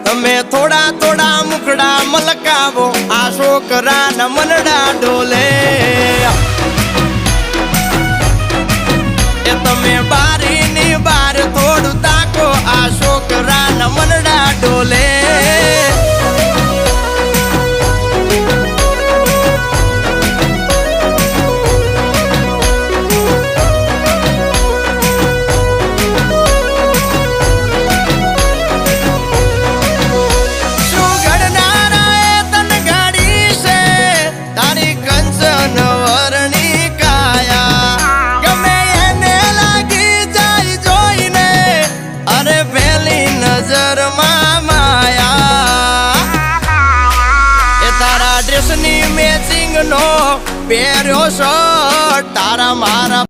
તમે થોડા થોડા મુખડા મલકાવો આ છોકરાના મનડા ડોલે એ તમે બારીની બાર થોડું તાકો આ છોકરાના મનડા ડોલે મેચિંગ નો પહેર્યો શર્ટ તારા મારા